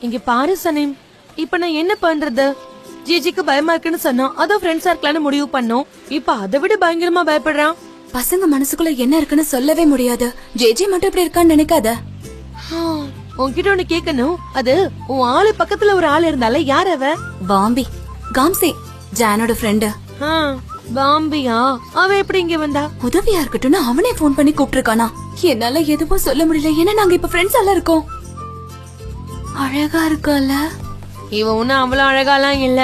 இங்க பாரு சனீம், இப்ப நான் என்ன பண்றது? ஜிஜிக்கு பயமா இருக்குன்னு சொன்னா அதான் ஃப்ரெண்ட்ஸா இருக்கலாம்னு முடிவு பண்ணோம். இப்ப அதை விட பயங்கரமா பயப்படுறான். பசங்க மனசுக்குள்ள என்ன இருக்குன்னு சொல்லவே முடியாது. ஜேஜே மட்டும் இப்படி இருக்கான்னு நினைக்காத. உன்கிட்ட ஒண்ணு கேட்கணும். அது உன் ஆளு பக்கத்துல ஒரு ஆள் இருந்தால யார் அவ? Bambi, Kamsi, ஜானோட friend. பாம்பியா? அவ எப்படி இங்க வந்தா? உதவியா இருக்கட்டும்னு அவனே போன் பண்ணி கூப்பிட்டுருக்கானா. என்னால எதுவும் சொல்ல முடியல. ஏன்னா நாங்க இப்ப ஃப்ரெண்ட்ஸ் எல்லாம் இருக்கோம். அழகா இருக்கால. இவ ஒன்னும் அவ்வளவு அழகாலாம் இல்ல.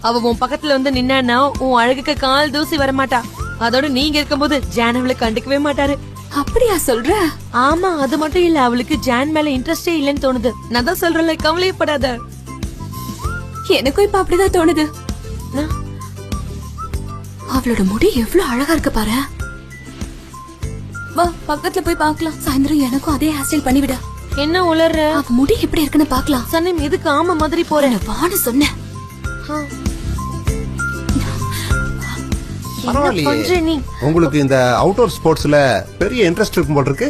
அவ உன் பக்கத்துல வந்து நின்னா உன் அழகுக்கு கால் தூசி வரமாட்டா. அதோட நீங்க இருக்கும்போது ஜான் அவளை கண்டுக்கவே மாட்டாரு. அப்படியா சொல்ற? ஆமா, அது மட்டும் இல்ல, அவளுக்கு ஜான் மேல இன்ட்ரெஸ்டே இல்லன்னு தோணுது. நான் தான் சொல்றேன்ல, கவலைப்படாத. எனக்கும் இப்ப அப்படிதான் தோணுது. அவளோட முடி எவ்வளவு அழகா இருக்கு பாரு. வா பக்கத்துல போய் பாக்கலாம். சாயந்தரம் எனக்கும் அதே ஹேர் ஸ்டைல் பண்ணிவிட. என்ன உளர்ற? அவ முடி எப்படி இருக்குன்னு பாக்கலாம். சனீம், எதுக்கு ஆமா மாதிரி போறேன்? வான்னு சொன்னேன். உங்களுக்கு இந்த அவுட்டோர் ஸ்போர்ட்ஸ்ல பெரிய இன்ட்ரெஸ்ட் இருக்கும் போல இருக்கு.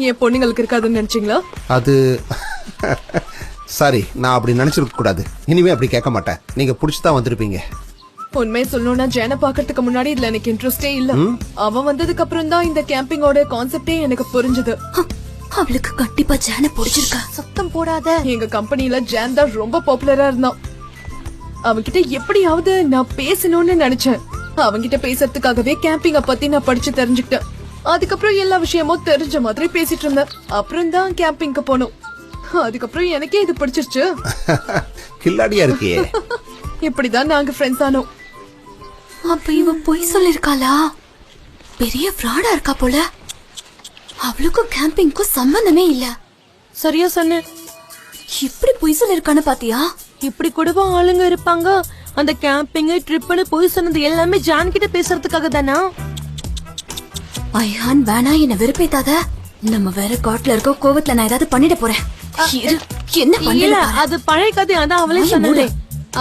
என் பொண்ணுங்களுக்கு இருக்காதுன்னு நினைச்சீங்களா? அது சாரி, நான் அப்படி நினைச்சிருக்க கூடாது. இனிமே அப்படி கேட்க மாட்டேன். நீங்க புடிச்சுதான் வந்திருப்பீங்க. உண்மையை சொல்லணும்னா ஜேனை பாக்கிறதுக்கு முன்னாடி இதுல எனக்கு இன்ட்ரெஸ்டே இல்ல. அவன் வந்ததுக்கு அப்புறம் தான் இந்த கேம்பிங்கோட கான்செப்டே எனக்கு புரிஞ்சது. அவளுக்கு கண்டிப்பா ஜேனை பிடிச்சிருக்கா. சத்தம் போடாத. எங்க கம்பெனில ஜேன் தான் ரொம்ப பாப்புலரா இருந்தான். அவன்கிட்ட எப்படியாவது நான் பேசணும்னு நினைச்சேன். அவன்கிட்ட பேசுறதுக்காகவே கேம்பிங்க பத்தி நான் படிச்சு தெரிஞ்சுக்கிட்டேன். அதுக்கப்புறம் எல்லா விஷயமும் தெரிஞ்ச மாதிரி பேசிட்டு இருந்தேன். அப்புறம் தான் கேம்பிங்க்கு போனோம். அதுக்கப்புறம் எனக்கே இது பிடிச்சிருச்சு. கில்லாடியா இருக்கியே. இப்படிதான் நாங்க ஃப்ரெண்ட்ஸ் ஆனோம். அப்ப இவ பொய் சொல்லிருக்காளா? பெரிய ஃப்ராடா இருக்கா போல. அவளுக்கும் கேம்பிங்க்கும் சம்பந்தமே இல்ல. சரியா சொன்ன. இப்படி பொய் சொல்லிருக்கான்னு பாத்தியா? இப்படி கூடவா ஆளுங்க இருப்பாங்க? அந்த கேம்பிங் ட்ரிப்னு பொய் சொன்னது எல்லாமே ஜான் கிட்ட பேசுறதுக்காக தானா? ஐயான் வேணா என்ன வெறுப்பேத்தாத. நம்ம வேற காட்டுல இருக்க கோவத்துல நான் ஏதாவது பண்ணிட போறேன். என்ன பண்ணல? அது பழைய கதை. அதான் அவளே சொன்னதே.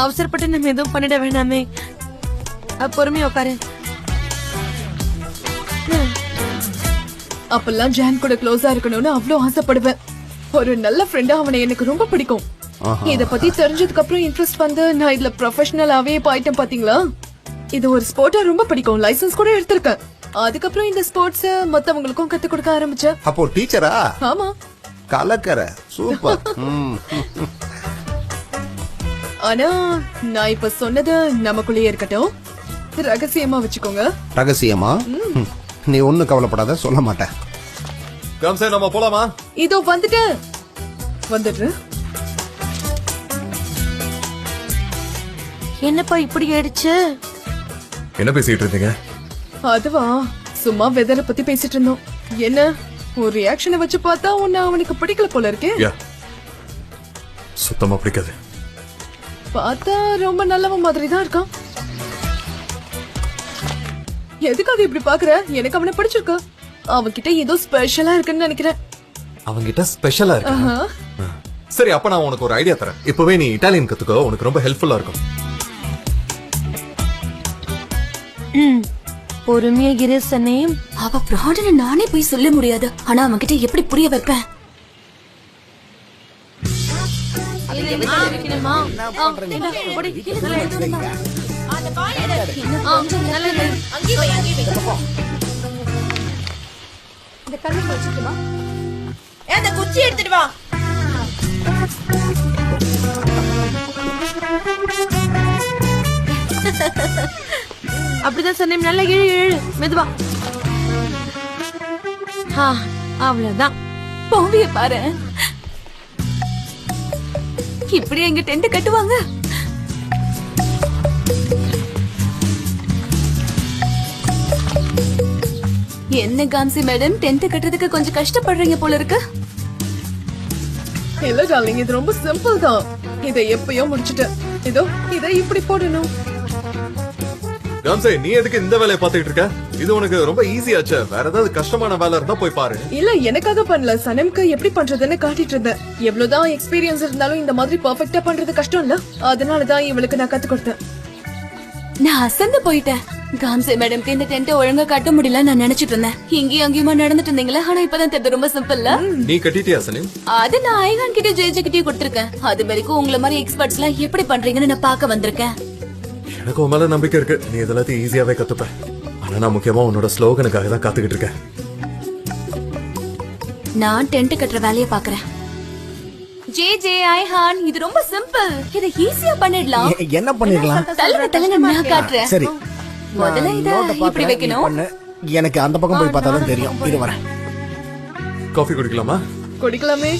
அவசரப்பட்டு நம்ம எதுவும் பண்ணிட வேணாமே. பொறுமையா உட்காரு. அப்பெல்லாம் ஜான் கூட க்ளோஸா இருக்கணும்னு அவ்வளவு ஆசைப்படுவேன். ஒரு நல்ல ஃப்ரெண்டா அவனை எனக்கு ரொம்ப பிடிக்கும். இத பத்தி தெரிஞ்சதுக்கு அப்புறம் இன்ட்ரெஸ்ட் வந்து நான் இதுல ப்ரொஃபஷனலாவே போயிட்டேன். பாத்தீங்களா, இது ஒரு ஸ்போர்ட்டா ரொம்ப பிடிக்கும். லைசன்ஸ் கூட எடுத்திருக்கேன். அதுக்கப்புறம் இந்த ஸ்போர்ட்ஸ் மத்தவங்களுக்கும் கத்து கொடுக்க ஆரம்பிச்சேன். அப்போ டீச்சரா? ஆமா. கலக்கற சூப்பர். ஆனா நான் இப்ப சொன்னது நமக்குள்ளேயே இருக்கட்டும். ரகசியமா வச்சுக்கோங்க. ரகசியமா? நீ ஒண்ணு கவலைப்படாத, சொல்ல மாட்டேன். காம்சே, நம்ம போலாமா? இதோ வந்துட்டேன். வந்துட்டு என்னப்பா இப்படி ஆயிடுச்சு? என்ன பேசிட்டு இருந்தீங்க? அதுவா, சும்மா வெதரை பத்தி பேசிட்டு இருந்தோம். என்ன ஒரு ரியாக்ஷனை வச்சு பார்த்தா உன்னை அவனுக்கு பிடிக்கல போல இருக்கே. சுத்தமா பிடிக்காது. பார்த்தா ரொம்ப நல்லவன் மாதிரி தான் இருக்கான். எதுக்காக இப்படி பாக்குற? எனக்கு அவனை பிடிச்சிருக்கு. அவன்கிட்ட ஏதோ ஸ்பெஷலா இருக்குன்னு நினைக்கிறேன். அவன்கிட்ட ஸ்பெஷலா இருக்கு. சரி, அப்ப நான் உனக்கு ஒரு ஐடியா தரேன். இப்பவே நீ இட்டாலியன் கத்துக்கோ, உனக்கு ரொம்ப ஹெல்ப்ஃபுல்லா இருக்கும். பொறுமையா இரு சனீம். அவ பிராடன்னு நானே போய் சொல்ல முடியாது. ஆனா அவன்கிட்ட எப்படி புரிய வைப்பேன்? குச்சி எடுத்துட்டு வா. அப்படிதான் சனீம், நல்லா இழு இழு, மெதுவா. அவ்வளவுதான். பாவிய பாரு. இப்படி எங்க டென்ட் கட்டுவாங்க? என்ன காம்சி மேடம், டென்ட் கட்டுறதுக்கு கொஞ்சம் கஷ்டப்படுறீங்க போல இருக்கு. இல்ல டார்லிங், இது ரொம்ப சிம்பிள் தான். இதை எப்பயோ முடிச்சிட்டேன். இதோ இதை இப்படி போடணும். காம்சே, நீ எதுக்கு இந்த வேலையை பாத்துக்கிட்டு இருக்க? இது உனக்கு ரொம்ப ஈஸியாச்சு. வேற ஏதாவது கஷ்டமான வேலை இருந்தா போய் பாரு. இல்ல, எனக்காக பண்ணல. சனம்க்கு எப்படி பண்றதுன்னு காட்டிட்டு இருந்தேன். எவ்வளவுதான் எக்ஸ்பீரியன்ஸ் இருந்தாலும் இந்த மாதிரி பெர்ஃபெக்ட்டா பண்றது கஷ்டம் இல்ல. அதனாலதான் இவளுக்கு நான் கத்து கொடுத்தேன். நான் அசந்து போயிட்டேன். காம்சே மேடம்க்கு இந்த டென்ட் ஒழுங்கா கட்ட முடியல நான் நினைச்சிட்டு இருந்தேன். இங்கேயும் அங்கேயுமா நடந்துட்டு இருந்தீங்களா? ஆனா இப்பதான் தெரியுது ரொம்ப சிம்பிள்ல. நீ கட்டிட்டியா சலீம்? அது நான் ஐகான் கிட்ட ஜெயிச்ச கிட்டே கொடுத்திருக்கேன். அது வரைக்கும் உங்களை மாதிரி எக்ஸ்பர்ட்ஸ் எல்லாம் எப்படி பண்றீங்கன்னு நான் பார்க்க வந்திருக்கேன். எனக்கு உன் மேல நம்பிக்கை இருக்கு, நீ இதெல்லாத்தையும் ஈஸியாவே கத்துப்ப. ஆனா நான் முக்கியமா உன்னோட ஸ்லோகனுக்காக தான் காத்துக்கிட்டு இருக்கேன். நான் டென்ட் கட்டுற வேலையை பாக்குறேன். ஜே ஐஹான், இது ரொம்ப சிம்பிள். இத ஈஸியா பண்ணிடலாம். என்ன பண்ணிடலாம்? தள்ளுங்க நான் காட்டுறேன். சரி, முதல்ல இத நோட்டை இப்படி பார்க்கறேன், நீ வைக்கணும். பண்ணு. எனக்கு அந்த பக்கம் போய் பார்த்தாதான் தெரியும். இரு வரேன். காஃபி குடிக்கலாமா? குடிக்கலாமே.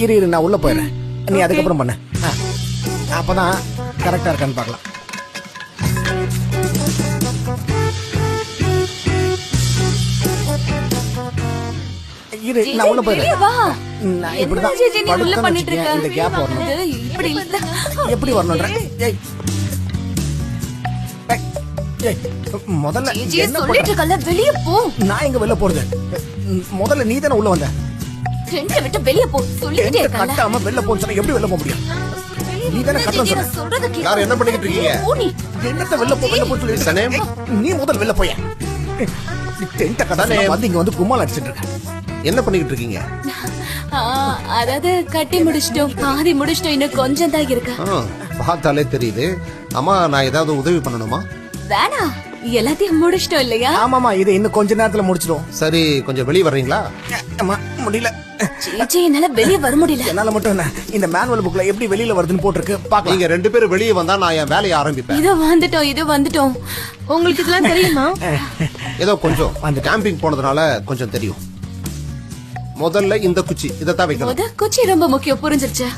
இரு நான் உள்ள போயிடுறேன். நீ அதுக்கப்புறம் பண்ணு. அப்பதான் கரெக்டா இருக்கான்னு பார்க்கலாம். இரு நான் உள்ள வெளிய போயிடுறேன். வா. நான் என்ன இப்படிதான் ஜே, நீ உள்ள படுத்தேன்னு பண்ணிட்டு வச்சுக்கேன். இந்த இருக்க? கேப் வரணும். இது இப்படி இல்ல. எப்படி வரணும்ன்ற? ஏய். ஏய், ஏய், முதல்ல ஜே என்ன சொல்லிட்டு பண்ற? இருக்கல, வெளிய போ. நான் எங்க வெளில போறது? முதல்ல நீ தானே உள்ள வந்த. டென்ட் விட்டு வெளிய போ சொல்லிட்டே டென்ட் இருக்கல. கட்டாம வெளில போன்னு சொன்னா எப்படி வெளில போக முடியும்? நீ தானே கட்டணும் சொன்ன. சொல்றது கேளு. யார் என்ன பண்ணிக்கிட்டு இருக்கீங்க? போ நீ. என்னத்த வெளில போ சொல்லி சனேம். நீ முதல்ல வெளில போய. டென்ட் கட்டானே வந்து இங்க வந்து கும்மால் அடிச்சிட்டு இருக்க. என்ன பண்ணிக்கிட்டு இருக்கீங்க? ஆ, அதாவது கட்டி முடிச்சிட்டோம், பாதி முடிச்சிட்டோம், இன்னும் கொஞ்சம் தான் இருக்கு. பார்த்தாலே தெரியுது. அம்மா, நான் ஏதாவது உதவி பண்ணணுமா? வேணா, எல்லாத்தையும் முடிச்சிட்டோம் இல்லையா? ஆமாமா, இது இன்னும் கொஞ்ச நேரத்துல முடிச்சிடும். சரி, கொஞ்சம் வெளியே வர்றீங்களா? அம்மா முடியல. ஜே என்னால வெளிய வர முடியல. என்னால மட்டும் என்ன, இந்த மேனுவல் புக்ல எப்படி வெளியில வருதுன்னு போட்டிருக்கு பாக்கலாம். நீங்க 2 பேரும் வெளியே வந்தா நான் என் வேலையை ஆரம்பிப்பேன். இது வந்துட்டோம். உங்களுக்கு இதெல்லாம் தெரியுமா? ஏதோ கொஞ்சம் அந்த கேம்பிங் போனதுனால கொஞ்சம் தெரியும். முதல்ல இந்த குச்சி இதைத்தான் வைக்கணும். முத குச்சி ரொம்ப முக்கியம், புரிஞ்சிருச்சு.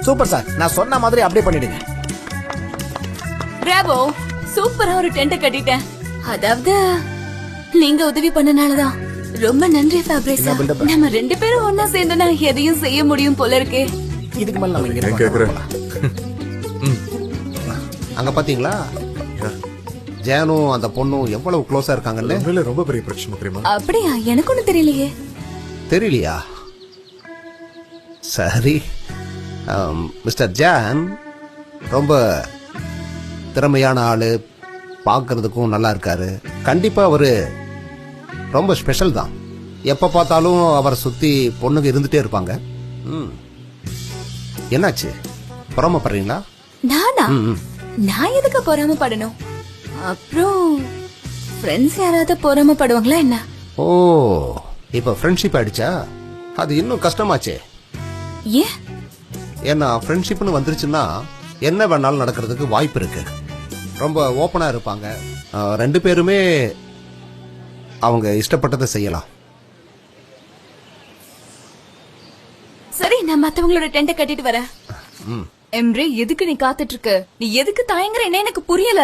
சூப்பர் சார், நான் சொன்ன மாதிரி அப்படியே பண்ணிடுங்க. பிராவோ, சூப்பரா ஒரு டென்ட் கட்டிட்டேன். அதாவது நீங்க உதவி பண்ணனாலதான். ரொம்ப நன்றி ஃபேப்ரிஸா. என்ன build up? நம்ம 2 பேரும் ஒன்னா சேர்ந்தனா எதையும் செய்ய முடியும் போல இருக்கே. இதுக்கு மேல நம்ம இங்க ஏன் கேக்குறேன்? அங்க பாத்தீங்களா, ஜேனும் அந்த பொண்ணும் எவ்வளவு க்ளோஸா இருக்காங்கல்ல? உண்மையில ரொம்ப பெரிய பிரச்சனை தெரியுமா? அப்படியா? எனக்கு ஒண்ணும் தெரியலையே. தெரியலையா? சரி, மிஸ்டர் ஜான் ரொம்ப திறமையான ஆளு, பார்க்கறதுக்கும் நல்லா இருக்காரு. கண்டிப்பா அவரு ரொம்ப ஸ்பெஷல் தான். எப்ப பார்த்தாலும் அவரை சுத்தி பொண்ணுங்க இருந்துட்டே இருப்பாங்க. என்னாச்சு, பொறாமப்படுறீங்களா? நானா? நான் எதுக்கு பொறாமப்படணும்? அப்புறம் ஃப்ரெண்ட்ஸ் யாராவது பொறாமப்படுவாங்களா என்ன? ஓ, இப்ப ஃப்ரெண்ட்ஷிப் ஆயிடுச்சா? அது இன்னும் கஷ்டமாச்சே. ஏன்? ஏன்னா ஃப்ரெண்ட்ஷிப்னு வந்துருச்சுன்னா என்ன வேணாலும் நடக்கிறதுக்கு வாய்ப்பு இருக்கு. ரொம்ப ஓப்பனா இருப்பாங்க. 2 பேருமே அவங்க இஷ்டப்பட்டதை செய்யலாம். சரி, நான் மத்தவங்களோட டென்ட் கட்டிட்டு வரேன். எம்ரே, எதுக்கு நீ காத்துட்டு இருக்க? நீ எதுக்கு தயங்குறேன்னு எனக்கு புரியல.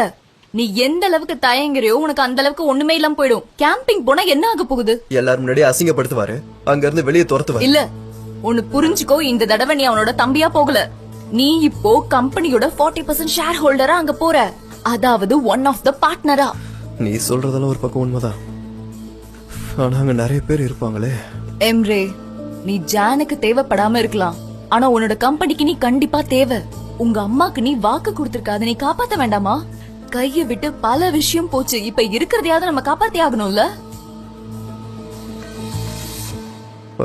நீ எந்த அளவுக்கு தயங்குறியோ உனக்கு அந்த அளவுக்கு ஒண்ணுமே இல்லாம போயிடும். கேம்பிங் போனா என்ன ஆக போகுது? எல்லாரும் முன்னாடி அசிங்கப்படுத்துவாரு, அங்க இருந்து வெளியே துரத்துவாரு. இல்ல, ஒன்னு புரிஞ்சுக்கோ, இந்த தடவை நீ அவனோட தம்பியா போகல. நீ இப்போ கம்பெனியோட 40% ஷேர் ஹோல்டரா அங்க போற. அதாவது ஒன் ஆஃப் த பார்ட்னரா. நீ சொல்றதெல்லாம் ஒரு பக்கம் உண்மைதான், ஆனா அங்க நிறைய பேர் இருப்பாங்களே. எம்ரே, நீ ஜானுக்கு தேவைப்படாம இருக்கலாம், ஆனா உன்னோட கம்பெனிக்கு நீ கண்டிப்பா தேவை. உங்க அம்மாக்கு நீ வாக்கு கொடுத்திருக்க, அதை நீ காப்பாத்த வேண்டாமா? கைய விட்டு பல விஷயம் போச்சு, இப்ப இருக்கிறதையாவது நம்ம காப்பாத்தி ஆகணும்ல.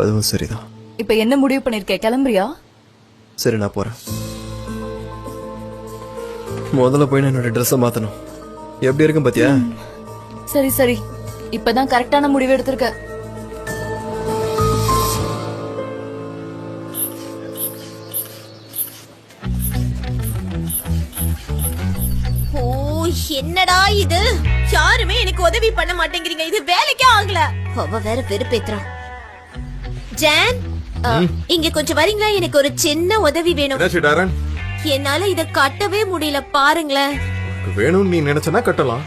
அதுவும் சரிதான். இப்ப என்ன முடிவு பண்ணிருக்க? கிளம்புறியா? சரி, நான் போறேன். முதல்ல போய் நான் என்னோட ட்ரெஸ்ஸை மாத்தணும். எப்படி இருக்கும் பாத்தியா? சரி சரி, இப்பதான் கரெக்டான முடிவு எடுத்திருக்க. ஓ, என்னடா இது? யாருமே எனக்கு உதவி பண்ண மாட்டேங்கிறீங்க. இது வேலைக்கே ஆகல. அவ வேற வெறுப்பேத்துறா. ஜான், இங்க கொஞ்சம் வரீங்களா? எனக்கு ஒரு சின்ன உதவி வேணும். என்னாச்சு டாரன்? என்னால இத கட்டவே முடியல, பாருங்களேன். வேணும்னு நீ நினைச்சனா கட்டலாம்.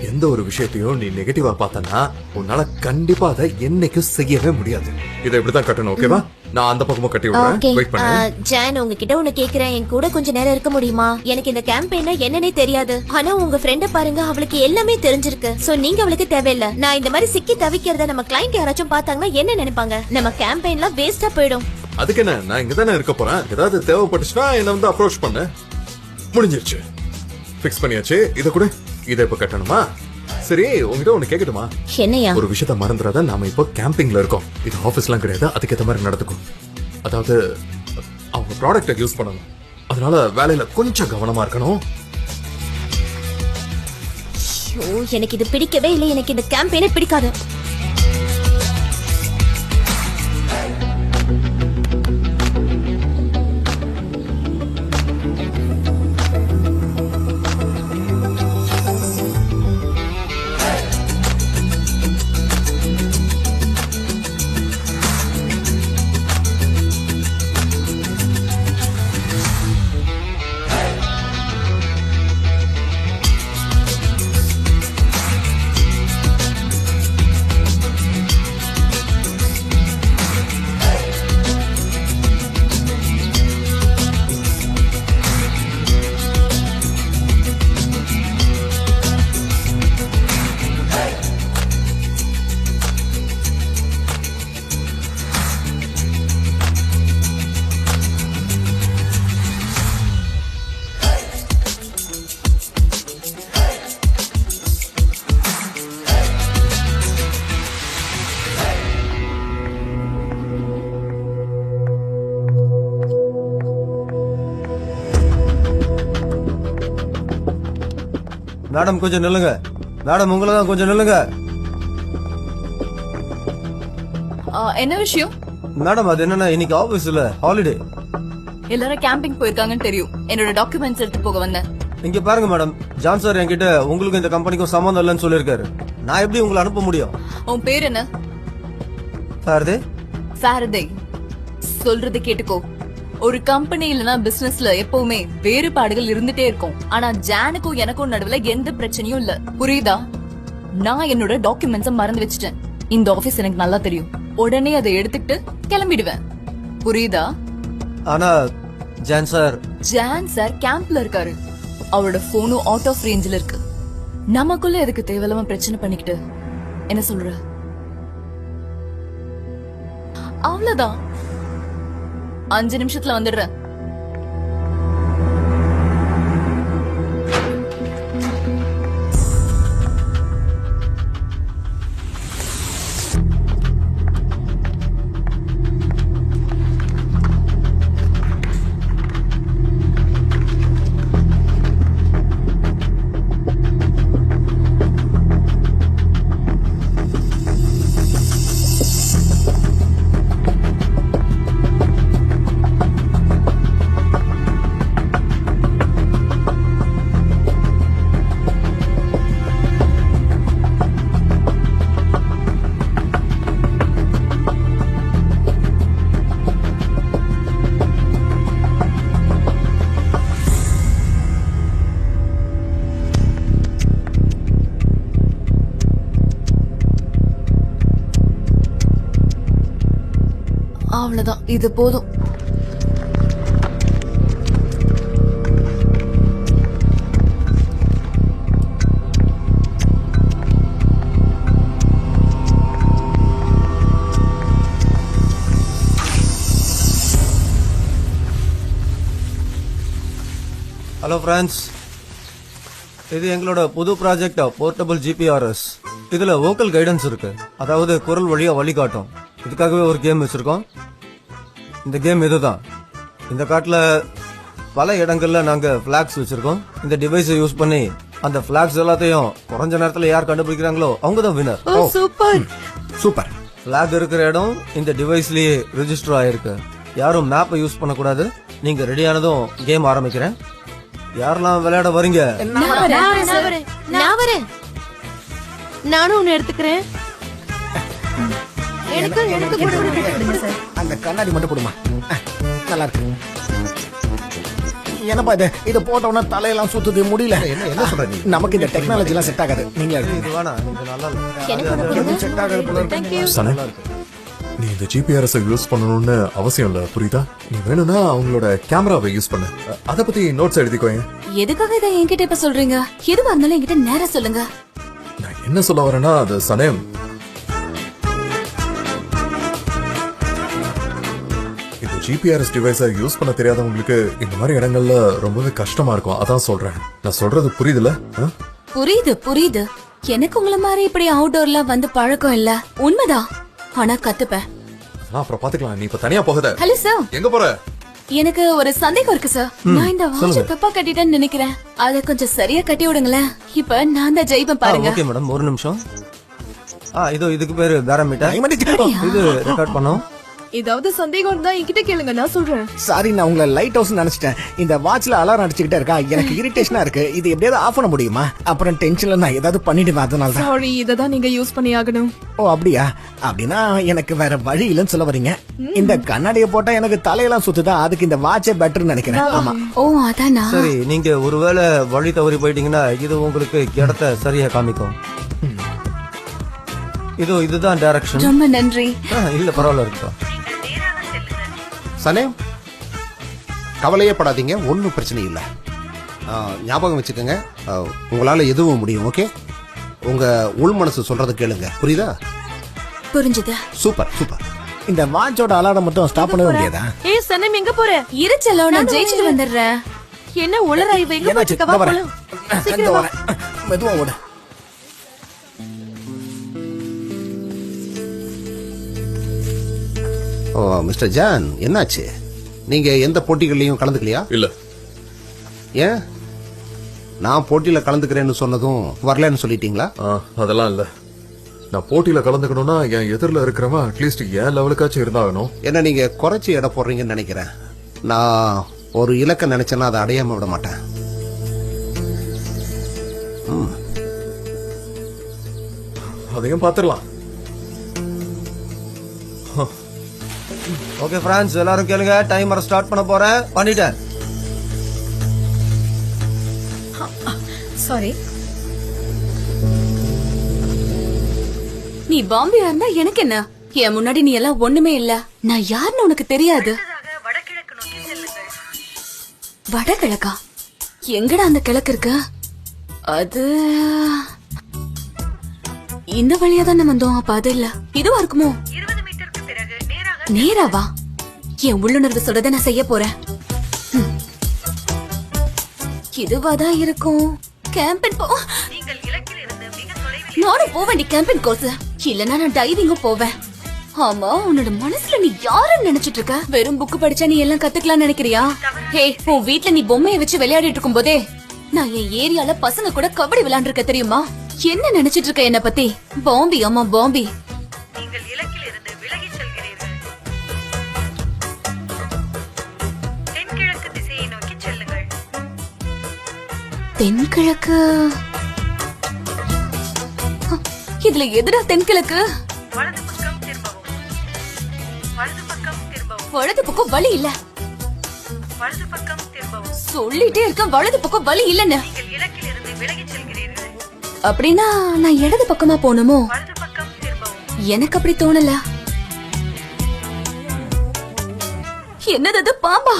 எந்த ஒரு விஷயத்தையும் நீ நெகட்டிவா பார்த்தனா உன்னால கண்டிப்பா அதை என்னைக்கும் செய்யவே முடியாது. இதை இப்படிதான் கட்டணும், ஓகேவா? நான் அந்த பக்கமும் கட்டி விடுறேன். ஓகே வெயிட் பண்ணு. ஜான் உங்ககிட்ட ஒண்ணு கேக்குறேன், என் கூட கொஞ்ச நேரம் இருக்க முடியுமா? எனக்கு இந்த கேம்பெயின என்னன்னே தெரியாது. ஆனா உங்க ஃப்ரெண்ட பாருங்க, அவளுக்கு எல்லாமே தெரிஞ்சிருக்கு. சோ நீங்க அவளுக்கு தேவையில்ல. நான் இந்த மாதிரி சிக்கி தவிக்கிறத நம்ம கிளையண்ட் யாராச்சும் பார்த்தாங்கன்னா என்ன நினைப்பாங்க? நம்ம கேம்பெயின்லாம் வேஸ்டா போயிடும். அதுக்கு என்ன, நான் இங்க தானே இருக்க போறேன். ஏதாவது தேவைப்பட்டுச்சுன்னா என்ன வந்து அப்ரோச் பண்ணு. முடிஞ்சிருச்சு, ஃபிக்ஸ் பண்ணியாச்சு. இத கூட இத இப்ப கட்டணுமா? சரி, உங்ககிட்ட ஒண்ணு கேட்கட்டுமா? என்னையா? ஒரு விஷயத்த மறந்துடாத, நாம இப்போ கேம்பிங்ல இருக்கோம். இது ஆபீஸ்லாம் கிடையாது, அதுக்கேற்ற மாதிரி நடந்துக்கும். அதாவது அவங்க ப்ராடக்ட யூஸ் பண்ணணும், அதனால வேலையில கொஞ்சம் கவனமா இருக்கணும். ஐயோ, எனக்கு இது பிடிக்கவே இல்லை. எனக்கு இந்த கேம்பெயினே பிடிக்காது. மேடம் கொஞ்சம் நில்லுங்க. மேடம் உங்களை தான் கொஞ்சம் நில்லுங்க. என்ன விஷயம்? மேடம் அது என்னன்னா இன்னைக்கு ஆபீஸ்ல ஹாலிடே. எல்லாரும் கேம்பிங் போயிருக்காங்கன்னு தெரியும். என்னோட டாக்குமெண்ட்ஸ் எடுத்து போக வந்தேன். இங்க பாருங்க மேடம், ஜான் சார் என்கிட்ட உங்களுக்கு இந்த கம்பெனிக்கும் சம்மந்தம் இல்லைன்னு சொல்லியிருக்காரு. நான் எப்படி உங்களை அனுப்ப முடியும்? உன் பேர் என்ன? சாரதே. சாரதே, சொல்றது கேட்டுக்கோ. ஒரு கம்பெனி இல்லனா பிசினஸ்ல எப்பவுமே வேறுபாடுகள் இருந்துட்டே இருக்கும். ஆனா ஜானுக்கும் எனக்கும் நடுவுல எந்த பிரச்சனையும் இல்ல, புரியுதா? நான் என்னோட டாக்குமெண்ட்ஸ மறந்து வச்சுட்டேன். இந்த ஆபீஸ் எனக்கு நல்லா தெரியும். உடனே அதை எடுத்துக்கிட்டு கிளம்பிடுவேன், புரியுதா? ஆனா ஜான் சார் கேம்ப்ல இருக்காரு. அவரோட போனும் அவுட் ஆஃப் ரேஞ்சில இருக்கு. நமக்குள்ள எதுக்கு தேவையில்லாம பிரச்சனை பண்ணிக்கிட்டு? என்ன சொல்ற? அவ்வளவுதான், 5 நிமிஷத்துல வந்துடுறேன். அவ்வளவுதான், இது போதும். ஹலோ ஃப்ரெண்ட்ஸ், இது எங்களோட புது ப்ராஜெக்ட் போர்ட்டபிள் ஜிபிஆர்எஸ். இதுல வோக்கல் கைடன்ஸ் இருக்கு, அதாவது குரல் வழியா வழிகாட்டும். இதுக்காகவே ஒரு கேம் வச்சிருக்கோம். இந்த கேம் இதுதான். இந்த காட்டுல பல இடங்கள்ல நாங்க பிளாக்ஸ் வச்சிருக்கோம். இந்த டிவைஸை யூஸ் பண்ணி அந்த பிளாக்ஸ் எல்லாத்தையும் குறைஞ்ச நேரத்துல யார் கண்டுபிடிக்கிறாங்களோ அவங்க தான் வினர். Super super. பிளாக் இருக்கிற இடம் இந்த டிவைஸ்லயே ரெஜிஸ்டர் ஆயிருக்கு. யாரும் மேப்பை யூஸ் பண்ணக்கூடாது. நீங்க ரெடியானதும் கேம் ஆரம்பிக்கிறேன். யாரெல்லாம் விளையாட வரீங்க? நான் வரேன். நானும் ஒன்னு எடுத்துக்கிறேன். அந்த கண்ணாடி மட்டும் கொடுமா. நல்லா இருக்கு. என்னப்பா இது போட்டோம்னா தலையெல்லாம் சுத்துது, முடியல. என்ன சொல்ற நீ? நமக்கு இந்த டெக்னாலஜி எல்லாம் செட் ஆகாது. நீங்க இது வேணாம், இது நல்லா எனக்கு செட் ஆகாது போல இருக்கு. சனே, நீ இந்த ஜிபிஆர்எஸ் யூஸ் பண்ணணும்னு அவசியம் இல்ல, புரியுதா? நீ வேணும்னா அவங்களோட கேமராவை யூஸ் பண்ணு. அத பத்தி நோட்ஸ் எழுதிக்கோங்க. எதுக்காக இதை என்கிட்ட இப்ப சொல்றீங்க? எதுவா இருந்தாலும் என்கிட்ட நேரா சொல்லுங்க. நான் என்ன சொல்ல வரேன்னா, அது சனயம். இந்த ஜிபிஆர்எஸ் டிவைஸை யூஸ் பண்ண தெரியாதவங்களுக்கு இந்த மாதிரி இடங்கள்ல ரொம்பவே கஷ்டமா இருக்கும். அதான் சொல்றேன். நான் சொல்றது புரியுதுல? புரியுது புரியுது. எனக்கு உங்கள மாதிரி இப்படி அவுட்டோர்ல வந்து பழக்கம் இல்ல, உண்மைதான். ஆனா கத்துப்பேன். அப்புறம் பாத்துக்கலாம். நீ இப்ப தனியா போகாத. ஹலோ சார், எங்க போற? எனக்கு ஒரு சந்தேகம் இருக்கு சார். நான் இந்த வாட்ச தப்பா கட்டிட்டேன்னு நினைக்கிறேன். அத கொஞ்சம் சரியா கட்டி விடுங்களேன். இப்ப நான் தான் ஜெயிப்பேன் பாருங்க. ஓகே மேடம், ஒரு நிமிஷம். இதோ இதுக்கு பேரு பேராமீட்டர். இது ரெக்கார்ட் பண்ணோம். ஏதாவது சந்தேகம் இருந்தா என்கிட்ட கேளுங்க, நான் சொல்றேன். சாரி, நான் உங்களை லைட் ஹவுஸ் நினைச்சிட்டேன். இந்த வாட்ச்ல அலாரம் அடிச்சுக்கிட்டே இருக்கா, எனக்கு இரிட்டேஷனா இருக்கு. இது எப்படியாவது ஆஃப் பண்ண முடியுமா? அப்புறம் டென்ஷன்ல நான் ஏதாவது பண்ணிடுவேன், அதனால தான். சாரி, இததான் நீங்க யூஸ் பண்ணி ஆகணும். ஓ அப்படியா? அப்படின்னா எனக்கு வேற வழி இல்லைன்னு சொல்ல வரீங்க. இந்த கண்ணாடியை போட்டா எனக்கு தலையெல்லாம் சுத்துதா, அதுக்கு இந்த வாட்சே பெட்டர்னு நினைக்கிறேன். ஆமா. ஓ அதானா? சரி, நீங்க ஒருவேளை வழி தவறி போயிட்டீங்கன்னா இது உங்களுக்கு இடத்த சரியா காமிக்கும். இதுதான் டைரக்ஷன். ரொம்ப நன்றி. இல்ல பரவாயில்ல இருக்கா. சனே, கவலையே படாதீங்க, ஒன்றும் பிரச்சனை இல்லை. ஞாபகம் வச்சுக்கோங்க, உங்களால எதுவும் முடியும். ஓகே, உங்க உள் மனசு சொல்றத கேளுங்க, புரியுதா? புரிஞ்சுது. Super super. இந்த வாட்சோட அலாரம் மட்டும் ஸ்டாப் பண்ண முடியாதா? ஏய் சனம், எங்க போற? இருச்சலோ, நான் ஜெயிச்சுட்டு வந்துடுறேன். என்ன உளறாய்? எங்க போச்சுக்க? வா போலாம். சீக்கிரம் வா. மெதுவா ஓடு. ஓ மிஸ்டர் ஜான், என்னாச்சு? நீங்க எந்த போட்டிகள்லயும் கலந்துக்கலையா? இல்ல. ஏன்? நான் போட்டியில கலந்துக்கிறேன்னு சொன்னதும் வரலன்னு சொல்லிட்டீங்களா? அதெல்லாம் இல்ல. நான் போட்டியில கலந்துக்கணும்னா என் எதிரில இருக்கிறவன் அட்லீஸ்ட் என் லெவலுக்காச்சும் இருந்தாகணும். என்ன நீங்க குறைச்சி எடை போடுறீங்கன்னு நினைக்கிறேன். நான் ஒரு இலக்க நினைச்சேன்னா அதை அடையாம விட மாட்டேன். அதையும் பாத்துடலாம். ஓகே ஃப்ரெண்ட்ஸ், எல்லாரும் கேளுங்க. டைமர் ஸ்டார்ட் பண்ண போறேன். பண்ணிட்டேன். சாரி. நீ பாம்பியா இருந்தா எனக்கு என்ன? என் முன்னாடி நீ எல்லாம் ஒண்ணுமே இல்ல. நான் யாருன்னு உனக்கு தெரியாது. வடகிழக்கா? எங்கடா அந்த கிழக்கு இருக்கு? அது இந்த வழியா தான் வந்தோம். அப்ப அது இல்ல, இதுவா இருக்குமோ? நேராவா? என் உள்ளுணர்வு சொல்றத நான் செய்ய போறேன். இதுவாதான் இருக்கும். கேம்பின் நானும் போவேன் கேம்பின் கோர்ஸ். இல்லன்னா நான் டைவிங்கும் போவேன். ஆமா, உன்னோட மனசுல நீ யாருன்னு நினைச்சிட்டு இருக்க? வெறும் புக்கு படிச்சா நீ எல்லாம் கத்துக்கலாம் நினைக்கிறியா? ஹே, உன் வீட்ல நீ பொம்மையை வச்சு விளையாடிட்டு இருக்கும் போதே நான் என் ஏரியால பசங்க கூட கபடி விளையாண்டு இருக்க தெரியுமா? என்ன நினைச்சிட்டு இருக்க என்ன பத்தி? பாம்பி. ஆமா பாம்பி. தென்கிழக்கு? இதுல எதுடா தென்கிழக்கு? வலது பக்கம் வழி இல்ல. சொல்லிட்டே இருக்க, வலது பக்கம் வழி இல்லன்னு. அப்படின்னா நான் இடது பக்கமா போகணுமோ? எனக்கு அப்படி தோணல. என்னது அது? பாம்பா?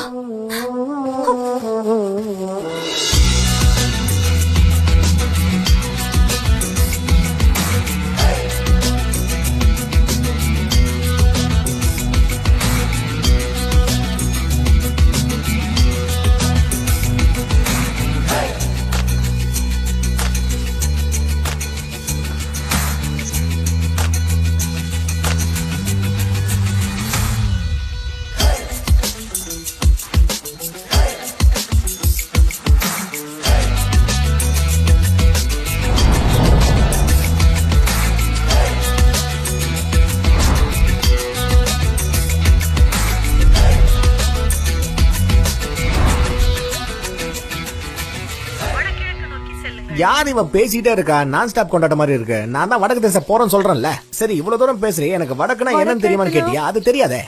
யார் இவன் பேசிட்டே இருக்கா? நான் ஸ்டாப் கொண்டாட்ட மாதிரி இருக்கு. நான் தான் வடக்கு திசை போறேன்னு சொல்றேன்ல. சரி, இவ்வளவு தூரம் பேசுறேன். எனக்கு வடக்குனா என்னன்னு தெரியுமான்னு கேட்டியா? அது தெரியாதே.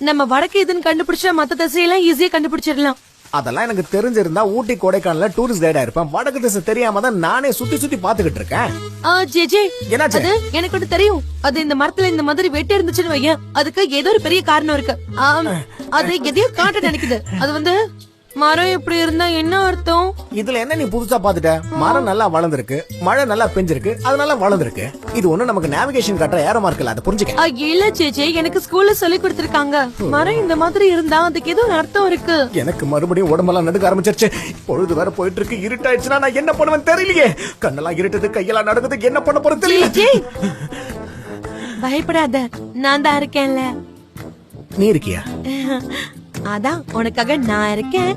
நம்ம வடக்கு இதுன்னு கண்டுபிடிச்சா மத்த திசையெல்லாம் ஈஸியா கண்டுபிடிச்சிடலாம். அதெல்லாம் எனக்கு தெரிஞ்சிருந்தா ஊட்டி கொடைக்கானல்ல டூரிஸ்ட் கைடா இருப்பேன். வடக்கு திசை தெரியாம தான் நானே சுத்தி சுத்தி பாத்துக்கிட்டு இருக்கேன். ஜே என்னாச்சு? அது எனக்கு ஒண்ணு தெரியும். அது இந்த மரத்துல இந்த மாதிரி வெட்டி இருந்துச்சுன்னு வையேன், அதுக்கு ஏதோ ஒரு பெரிய காரணம் இருக்கு. அது எதையோ காட்ட நினைக்குது. அது வந்து மரம் எப்படி இருந்தா என்ன அர்த்தம்? இதுல என்ன நீ புதுசா பாத்துட்ட? மரம் நல்லா வளர்ந்துருக்கு, மழை நல்லா பெஞ்சிருக்கு, அதனால வளர்ந்துருக்கு. இது ஒண்ணு நமக்கு நேவிகேஷன் காட்டுற ஏரமா இருக்குல்ல, அதை புரிஞ்சுக்க. இல்ல சேச்சே, எனக்கு ஸ்கூல்ல சொல்லி கொடுத்திருக்காங்க. மரம் இந்த மாதிரி இருந்தா அதுக்கு ஏதோ ஒரு அர்த்தம் இருக்கு. எனக்கு மறுபடியும் உடம்பெல்லாம் நடுக்க ஆரம்பிச்சிருச்சு. பொழுது வேற போயிட்டு இருக்கு. இருட்டாயிடுச்சுன்னா நான் என்ன பண்ணுவேன் தெரியலையே. கண்ணெல்லாம் இருட்டது, கையெல்லாம் நடக்குது, என்ன பண்ண போறது தெரியல. பயப்படாத, நான் தான் இருக்கேன்ல. நீ இருக்கியா? அதான் உனக்காக நான் இருக்கேன்.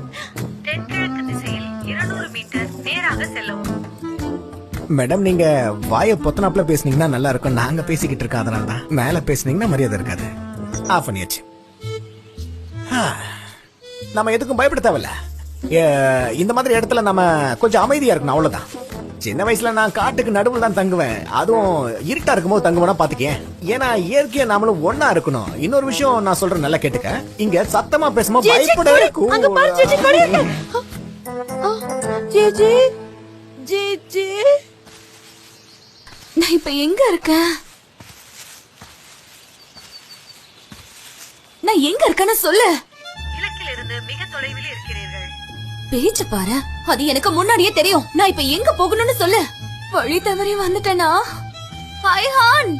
மேடம், நீங்க வாய பொத்தனாப்ல பேசுனீங்கன்னா நல்லா இருக்கும். நாங்க பேசிக்கிட்டு இருக்கோம், அதனால தான். மேல பேசுனீங்கன்னா மரியாதை இருக்காது. ஆஃப் பண்ணியாச்சு. நம்ம எதுக்கும் பயப்பட தேவையில்ல. இந்த மாதிரி இடத்துல நம்ம கொஞ்சம் அமைதியா இருக்கணும், அவ்வளவுதான். சின்ன வயசுல நான் காட்டுக்கு நடுவுல தான் தங்குவேன். அதுவும் இருட்டா இருக்கும்போது தங்குவேனா பாத்துக்கேன். ஏன்னா இயற்கையா நாமளும் ஒன்னா இருக்கணும். இன்னொரு விஷயம் நான் சொல்றேன், நல்லா கேட்டுக்க. இங்க சத்தமா பேசும்போது பயப்படவே நான் இப்ப எங்க இருக்கேன்? நான் எங்க இருக்கேன்னு சொல்லு. இலக்கிலிருந்து மிக தொலைவில் இருக்கிறீர்கள். பேச்சு பாரு, அது எனக்கு முன்னாடியே தெரியும். நான் இப்ப எங்க போகணும்னு சொல்லு. வழி தவறி வந்துட்டேனா? ஹாய் ஹான்.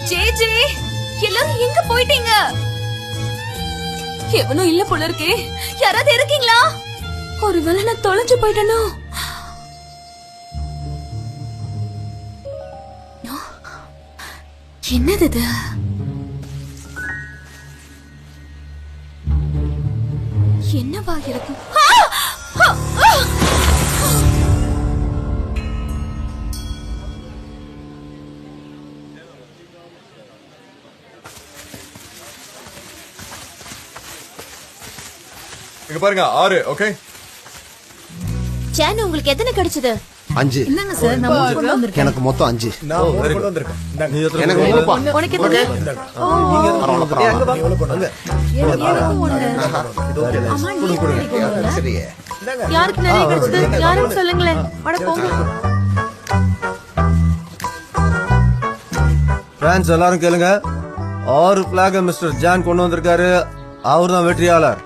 ஜே எல்லாரும் எங்க போயிட்டீங்க? எவனும் இல்ல போல இருக்கே. யாராவது இருக்கீங்களா? ஒருவேளை நான் தொலைஞ்சு போயிட்டேனோ? என்னது இது? என்னவா இருக்கும்? இங்க பாருங்க 6. ஓகே ஜான், உங்களுக்கு எத்தனை கிடைச்சது? 5. என்னங்க சார், நான் மூணு கொண்டு வந்திருக்கேன். எனக்கு மொத்தம் 5. நான் மூணு கொண்டு வந்திருக்கேன். நீ எத்தனை எனக்கு கொண்டு 3பா. உனக்கு எத்தனை? நீங்க எத்தனை கொண்டு வந்தீங்க? அங்க வா. அம்மா, நீ எத்தனை கொண்டு வந்த? சரி. யாருக்கு நிறைய கிடைச்சது? யாரும் சொல்லுங்களேன். அட போங்க. பிரான்ஸ் எல்லாரும் கேளுங்க. 6 பிளாக் மிஸ்டர் ஜான் கொண்டு வந்திருக்காரு. அவர் தான் வெற்றியாளர்.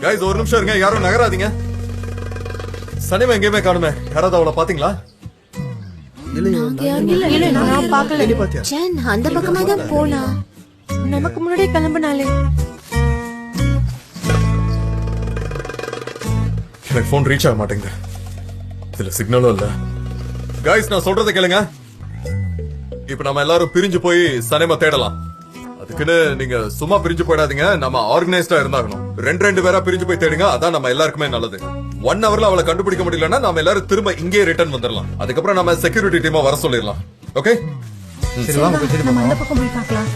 கைஸ், ஒரு நிமிஷம் இருங்க, யாரும் நகராதீங்க. சனிமா எங்கேயுமே காணுமே. யாராவது அவளை பாத்தீங்களா? இல்ல, நான் பார்க்கல. ஜான் அந்த பக்கமா தான் போனா. நமக்கு முன்னாடியே கிளம்பினாலே. எனக்கு போன் ரீச் ஆக மாட்டேங்குது. இதுல சிக்னலும் இல்ல. கைஸ், நான் சொல்றதை கேளுங்க. இப்ப நம்ம எல்லாரும் பிரிஞ்சு போய் சனிமா தேடலாம். அதுக்குன்னு நீங்க சும்மா பிரிஞ்சு போயிடாதீங்க. நம்ம ஆர்கனைஸ்டா இருந்தாகணும். 2 பேரா பிரிஞ்சு போய் தேடுங்க. அதான் நம்ம எல்லாருக்குமே நல்லது. 1 ஹவர்ல அவளை கண்டுபிடிக்க முடியலன்னா நம்ம எல்லாரும் திரும்ப இங்கே ரிட்டர்ன் வந்துடலாம். அதுக்கப்புறம் நம்ம செக்யூரிட்டி டீமா வர சொல்லிடலாம். ஓகே? சரி வாங்க போய் தேடி அந்த பக்கம் போய் பார்க்கலாம்.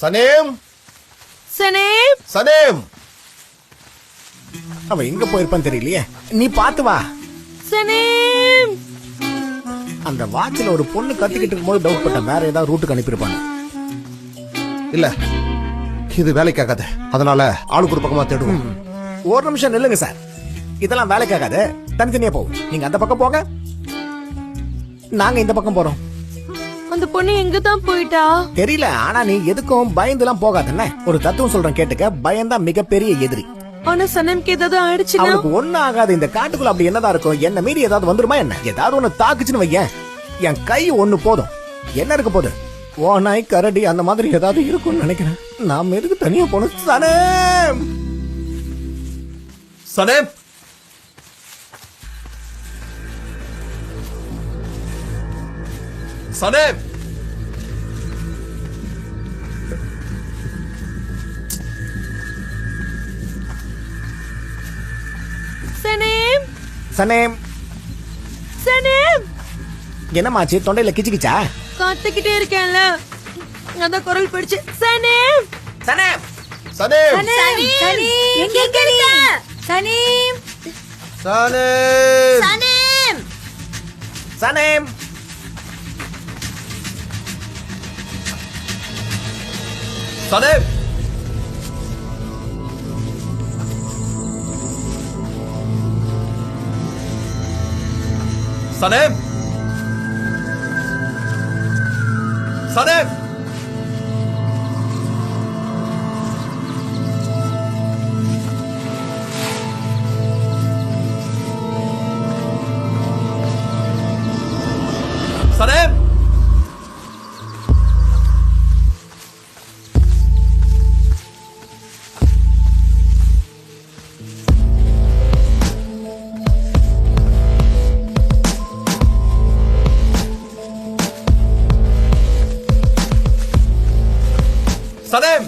சனேம், சனேம், சனேம். அவன் எங்க போயிருப்பான்னு தெரியலையே. நீ பாத்து வா. சனேம். அந்த வாட்ச்ல ஒரு பொண்ணு கத்திக்கிட்டு இருக்கும்போது டவுட் பட்டேன். வேற ஏதாவது ரூட்டுக்கு அனுப்பியிருப்பாங்க. இல்ல, இது வேலைக்காகாது. அதனால ஆளுக்கு ஒரு பக்கமா தேடுவோம். ஒரு நிமிஷம் நில்லுங்க சார். இதெல்லாம் வேலைக்காகாது. தனித்தனியா போகும். நீங்க அந்த பக்கம் போங்க, நாங்க இந்த பக்கம் போறோம். அந்த பொண்ணு எங்க தான் போயிட்டா? தெரியல. ஆனா நீ எதுக்கும் பயந்துலாம் போகாதல்ல. ஒரு தத்துவம் சொல்றேன் கேட்டுக்க. பயம்தான் மிகப்பெரிய எதிரி. ஆனா சனம்க்கு ஏதாவது ஆயிடுச்சுன்னா? அவனுக்கு ஒண்ணு ஆகாது. இந்த காட்டுக்குள்ள அப்படி என்னதான் இருக்கும்? என்ன மீறி ஏதாவது வந்துருமா என்ன? ஏதாவது ஒண்ணு தாக்குச்சுன்னு வையேன், என் கை ஒண்ணு போதும். என்ன இருக்க போகுது? ஓநாய், கரடி அந்த மாதிரி ஏதாவது இருக்கும்னு நினைக்கிறேன். நாம எதுக்கு தனியா போனோம்? சனேம், சனேம், சனேம். சனேம், சனேம். சனேம். என்னமாச்சு? தொண்டையில கிச்சுக்கிச்சா? காத்துக்கிட்டே இருக்கேன்ல. அதான் குரல் போயிடுச்சு. சனே சனேம் சனேம் எங்க இருக்கீங்க? சனீம் சனேம் சனேம் சனேம் சனேம் சனேம் சனேம் சனேம் சனேம்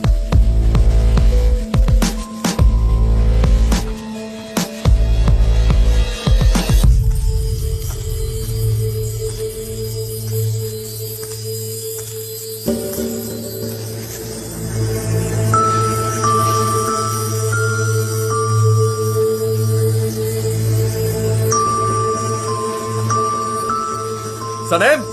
சனேம்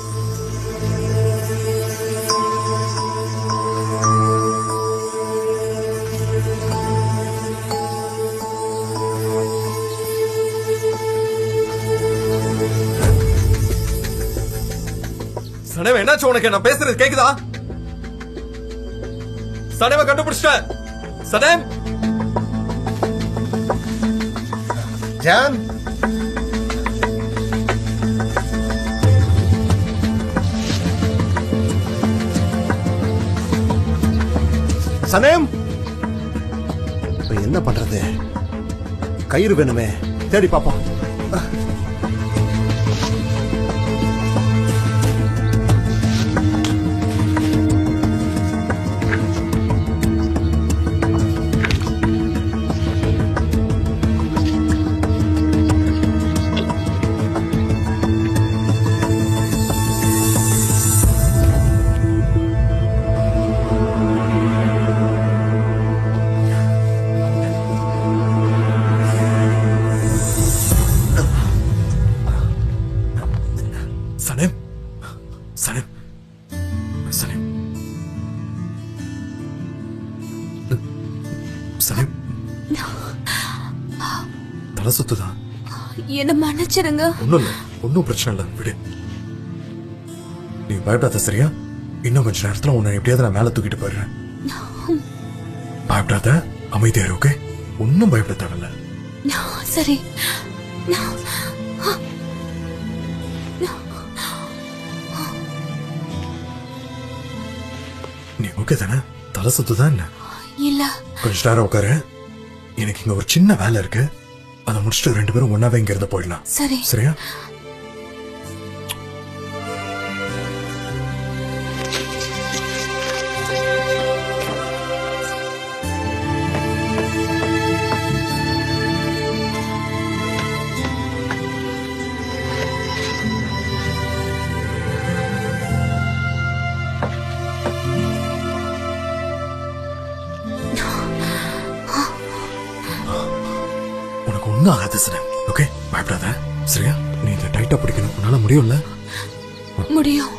சனேம் என்னாச்சு உனக்கு? நான் பேசுறது கேக்குதா? சனேம கண்டுபிடிச்சிட்டேன். சனேம் ஜான் சனேம் இப்ப என்ன பண்றது? கயிறு வேணுமே, தேடி பாப்போம். சனேம் சனேம் சனேம் சனேம் தலை சுத்துதா? என்ன மன்னிச்சிருங்க. ஒண்ணும் இல்ல, ஒன்னும் பிரச்சனை இல்ல, விடு. நீ பயப்படாத, சரியா? இன்னும் கொஞ்ச நேரத்துல உன்னை எப்படியாவது நான் மேல தூக்கிட்டு போயிடுறேன். பயப்படாத, அமைதியா இரு, ஓகே? ஒன்னும் பயப்பட தேவையில்ல. சரி. நீ ஓகே தானே? தலை சுத்துதா என்ன? இல்ல. கொஞ்ச நேரம் உட்காரு. எனக்கு இங்க ஒரு சின்ன வேலை இருக்கு, அதை முடிச்சுட்டு 2 பேரும் ஒன்னாவே இங்க இருந்து போயிடலாம். சரி. சரியா? ஒன்னும் ஆகாது சனேம், ஓகே? பயப்படாத, சரியா? நீ இதை டைட்டா பிடிக்கணும். உன்னால முடியும்ல? முடியும்.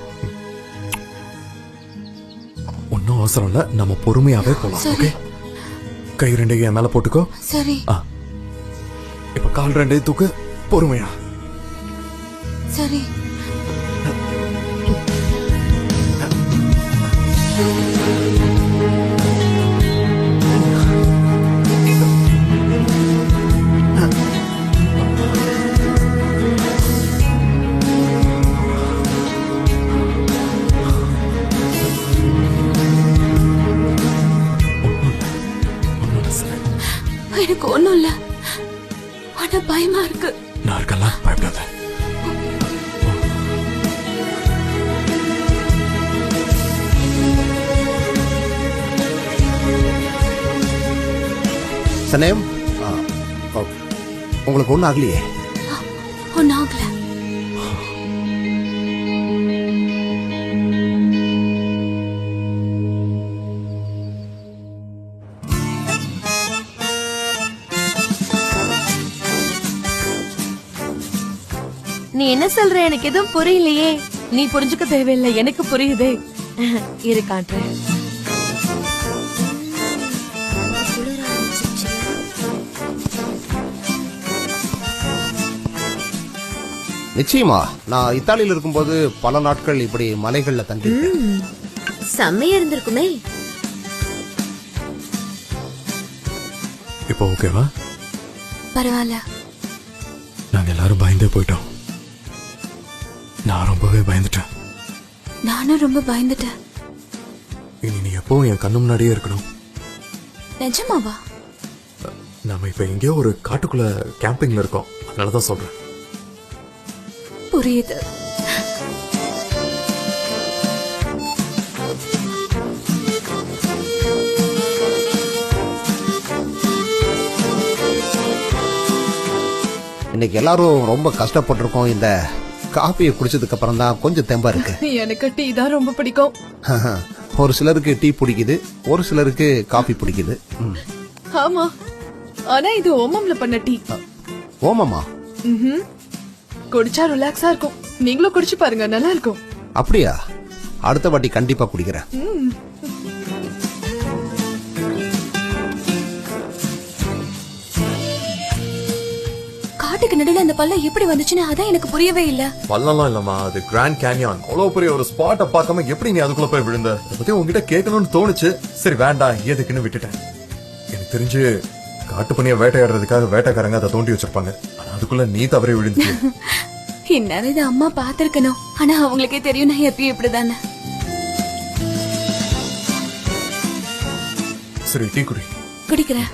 ஒன்னும் அவசரம் இல்ல, நம்ம பொறுமையாவே போலாம், ஓகே? கை 2 என் மேல போட்டுக்கோ. சரி. இப்ப கால் 2 தூக்கு, பொறுமையா. சரி. எனக்கு ஒண்ணும் இல்ல, ஆனா பயமா இருக்கு. நான் இருக்கல, பயப்படாத. சனேம் உங்களுக்கு ஒன்றும் ஆகலையே? ஒன்னும் ஆகல. நீ என்ன சொல்ற எனக்கு எதுவும் புரியலையே. நீ புரிஞ்சுக்க தேவையில்லை, எனக்கு புரியுதே. இரு காட்டுறேன். நிச்சயமா நான் இத்தாலியில இருக்கும்போது பல நாட்கள் இப்படி மலைகள்ல தங்கி செம்மையா இருந்திருக்குமே. இப்போ ஓகேவா? பரவாயில்ல. நாங்க எல்லாரும் பயந்தே போயிட்டோம். நான் ரொம்பவே பயந்துட்டேன். நானும் ரொம்ப பயந்துட்டேன். இனி நீ எப்போ என் கண்ணு முன்னாடியே இருக்கணும். நிஜமாவா? நாம இப்ப எங்கேயோ ஒரு காட்டுக்குள்ள கேம்பிங்ல இருக்கோம், அதனாலதான் சொல்றேன். புரியுது. இன்னைக்கு எல்லாரும் ரொம்ப கஷ்டப்பட்டிருக்கோம். இந்த காப்பியை குடிச்சதுக்கு அப்புறம் தான் கொஞ்சம் தெம்பா இருக்கு. எனக்கு டீ தான் ரொம்ப பிடிக்கும். ஒரு சிலருக்கு டீ பிடிக்குது, ஒரு சிலருக்கு காபி பிடிக்குது. ஆமா, ஆனா இது ஓமம்ல பண்ண டீ. ஓமமா? குடிச்சா ரிலாக்ஸா இருக்கும். நீங்களும் குடிச்சு பாருங்க, நல்லா இருக்கும். அப்படியா? அடுத்த வாட்டி கண்டிப்பா குடிக்கிறேன். காட்டுக்கு நடுவுல அந்த பள்ளம் எப்படி வந்துச்சுன்னு அதான் எனக்கு புரியவே இல்ல. பள்ளம்லாம் இல்லம்மா, அது கிராண்ட் கேனியான். அவ்வளவு பெரிய ஒரு ஸ்பாட்ட பார்க்காம எப்படி நீ அதுக்குள்ள போய் விழுந்த? அதை பத்தி உங்ககிட்ட கேட்கணும்னு தோணுச்சு. சரி வேண்டாம் எதுக்குன்னு விட்டுட்டேன். எனக்கு தெரிஞ்சு காட்டு பண்ணிய வேட்டையாடுறதுக்காக வேட்டைக்காரங்க அதை தோண்டி வச்சிருப்பாங்க. ஆனா அதுக்குள்ள நீ தவறி விழுந்து. இந்நேரம் இதை அம்மா பாத்திருக்கணும். ஆனா அவங்களுக்கே தெரியும் நான் எப்பயும் இப்படிதானே. சரி டீ குடி. குடிக்கிறேன்.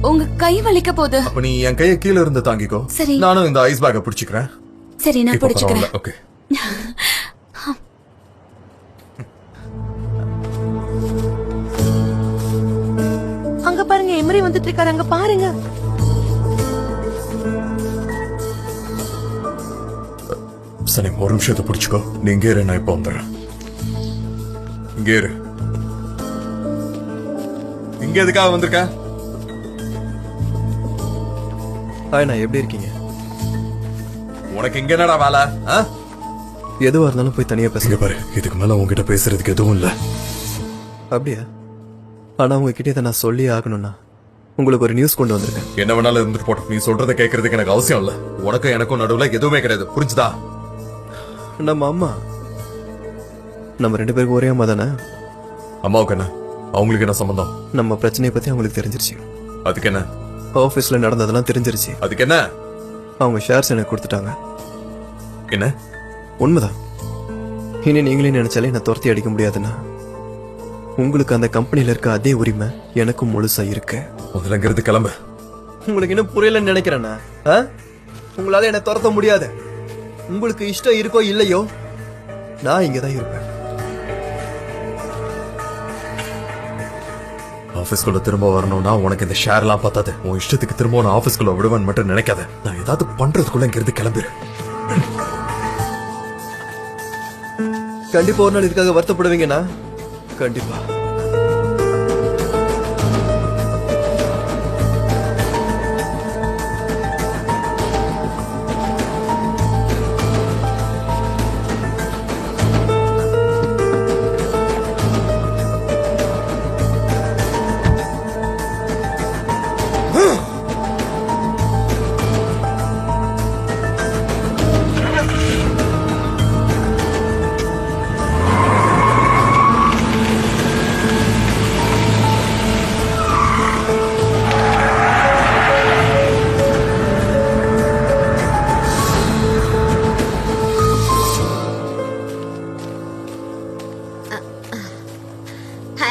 உங்க கை வலிக்க போகுது. அப்ப நீ என் கையை கீழ இருந்து தாங்கிக்கோ. சரி. நானும் இந்த ஐஸ் பேக்க பிடிச்சுக்கிறேன். சரி நான் பிடிச்சுக்கிறேன். ஓகே. அங்க பாருங்க, எமரி வந்துட்டு இருக்காரு. அங்க பாருங்க. சரி ஒரு நிமிஷத்தை பிடிச்சுக்கோ. நீ இங்கே இரு, நான் இப்ப வந்துடுறேன். இங்கே இரு. இங்க எதுக்காக வந்திருக்க? ஹாய், நான் எப்படி இருக்கீங்க? உனக்கு இங்க என்னடா வேலை? எதுவா இருந்தாலும் போய் தனியா இங்க பேசுங்க. பாரு, இதுக்கு மேல உங்ககிட்ட பேசுறதுக்கு எதுவும் இல்ல. அப்படியா? ஆனா உங்ககிட்ட இதை நான் சொல்லி ஆகணும்னா உங்களுக்கு ஒரு நியூஸ் கொண்டு வந்திருக்கேன். என்ன வேணாலும் இருந்துட்டு போட்டோம். நீ சொல்றதை கேட்கறதுக்கு எனக்கு அவசியம் இல்ல. உனக்கும் எனக்கும் நடுவுல எதுவுமே கிடையாது, புரிஞ்சுதா? நம்ம அம்மா, நம்ம 2 பேருக்கு ஒரே அம்மா தானே? அம்மாவுக்கு என்ன, அவங்களுக்கு என்ன சம்பந்தம்? நம்ம பிரச்சனையை பத்தி அவங்களுக்கு தெரிஞ்சிருச்சு. அதுக்கு என்ன? ஆபீஸ்ல நடந்ததெல்லாம் தெரிஞ்சிருச்சு. அதுக்கு என்ன? அவங்க ஷேர்ஸ் எனக்கு கொடுத்துட்டாங்க. என்ன? உண்மைதான். இனி நீங்களே நினைச்சாலே என்ன துரத்தி அடிக்க முடியாதுன்னா உங்களுக்கு அந்த கம்பெனில இருக்க அதே உரிமை எனக்கும் முழுசா இருக்கு. முதல்லங்கிறது கிளம்பு. உங்களுக்கு இன்னும் புரியலன்னு நினைக்கிறேன்னா உங்களால என்ன துரத்த முடியாது. உங்களுக்கு இஷ்டம் இருக்கோ இல்லையோ, நான் இங்கதான் இருப்பேன். ஆபீஸ்குள்ள திரும்ப வரணும்னா உனக்கு இந்த ஷேர் எல்லாம் பத்தாது. உன் இஷ்டத்துக்கு திரும்ப நான் ஆபீஸ்குள்ள விடுவேன் மட்டும் நினைக்காத. நான் ஏதாவது பண்றதுக்குள்ள இங்கிருந்து கிளம்பிடு. கண்டிப்பா ஒரு நாள் இதுக்காக வருத்தப்படுவீங்கன்னா கண்டிப்பா.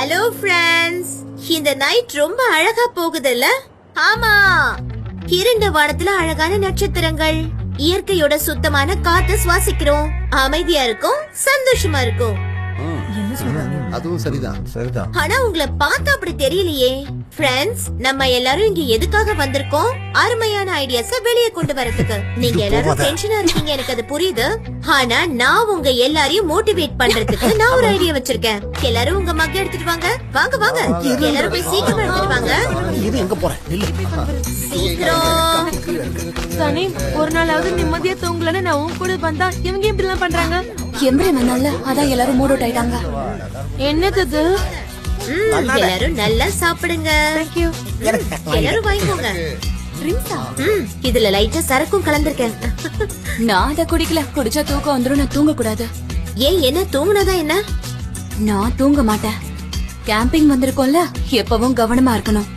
ஹலோ ஃப்ரெண்ட்ஸ், இந்த நைட் ரொம்ப அழகா போகுதுல்ல? ஆமா, இருண்ட வானத்துல அழகான நட்சத்திரங்கள், இயற்கையோட சுத்தமான காத்த சுவாசிக்கிறோம். அமைதியா இருக்கும், சந்தோஷமா இருக்கும். அதுவும் சரிதான். சரிதான். ஆனா உங்களை பார்த்தா அப்படி தெரியலையே. ஃப்ரெண்ட்ஸ், நம்ம எல்லாரும் இங்க எதுக்காக வந்திருக்கோம்? அருமையான ஐடியாஸ வெளியே கொண்டு வரதுக்கு. நீங்க எல்லாரும் டென்ஷனா இருக்கீங்க, எனக்கு அது புரியுது. ஆனா நான் உங்க எல்லாரையும் மோட்டிவேட் பண்றதுக்கு நான் ஒரு ஐடியா வச்சிருக்கேன். எல்லாரும் உங்க மக்க எடுத்துட்டு வாங்க. வாங்க வாங்க, எல்லாரும் போய் சீக்கிரம் எடுத்துட்டு வாங்க. இது எங்க போற? நில்லு. சீக்கிரம். சனி, ஒரு நாளாவது நிம்மதியா தூங்கலன்னு நான் உன் கூட வந்தா இவங்க இப்படி எல்லாம் பண்றாங்க. எம்ரே வந்தால அதான் எல்லாரும் மூட் அவுட் ஆயிட்டாங்க. என்னது இது? எல்லாரும் நல்லா சாப்பிடுங்க. தேங்க்யூ. எல்லாரும் வாங்கிக்கோங்க. இதுல லைட்டா சரக்கும் கலந்திருக்கேன். நான் அத குடிக்கல. குடிச்சா தூக்கம் வந்துரும். நான் தூங்க கூடாது. ஏன், என்ன தூங்குனதா என்ன? நான் தூங்க மாட்டேன். கேம்பிங் வந்திருக்கோம்ல, எப்பவும் கவனமா இருக்கணும்.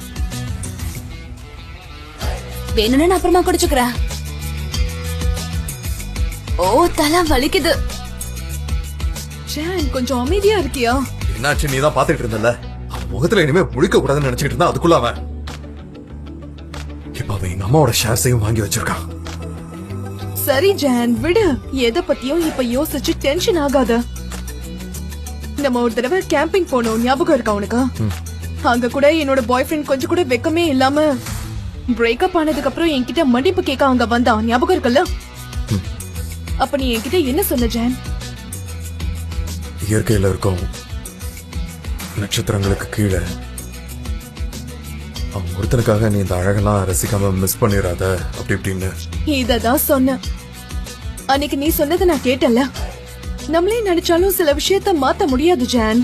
வேணும்னு நான் அப்புறமா குடிச்சுக்கிறேன். ஓ, தலை வலிக்குது. ஜான், கொஞ்சம் அமைதியா இருக்கியா? என்னாச்சு? நீ தான் பாத்துட்டு இருந்தல. அவன் முகத்துல இனிமே முழிக்க கூடாதுன்னு நினைச்சிட்டு இருந்தா அதுக்குள்ள அவன் இப்ப அவன் எங்க அம்மாவோட ஷேர்ஸையும் வாங்கி வச்சிருக்கான். சரி ஜான், விடு. எதை பத்தியும் இப்ப யோசிச்சு டென்ஷன் ஆகாத. நம்ம ஒரு தடவை கேம்பிங் போனோம், ஞாபகம் இருக்கா உனக்கு? அங்க கூட என்னோட பாய் ஃப்ரெண்ட் கொஞ்சம் கூட வெக்கமே இல்லாம பிரேக்கப் ஆனதுக்கு அப்புறம் என்கிட்ட மன்னிப்பு கேட்க அங்க வந்தான், ஞாபகம் இருக்குல்ல? அப்ப நீ என்கிட்ட என்ன சொன்ன ஜான்? இயற்கையில இருக்கும் நட்சத்திரங்களுக்கு கீழே அவன் ஒருத்தனுக்காக நீ இந்த அழகெல்லாம் ரசிக்காம மிஸ் பண்ணிடாத அப்படி இப்படின்னு. இததான் சொன்ன. அன்னைக்கு நீ சொன்னதை நான் கேட்டல. நம்மளே நினைச்சாலும் சில விஷயத்த மாத்த முடியாது ஜான்.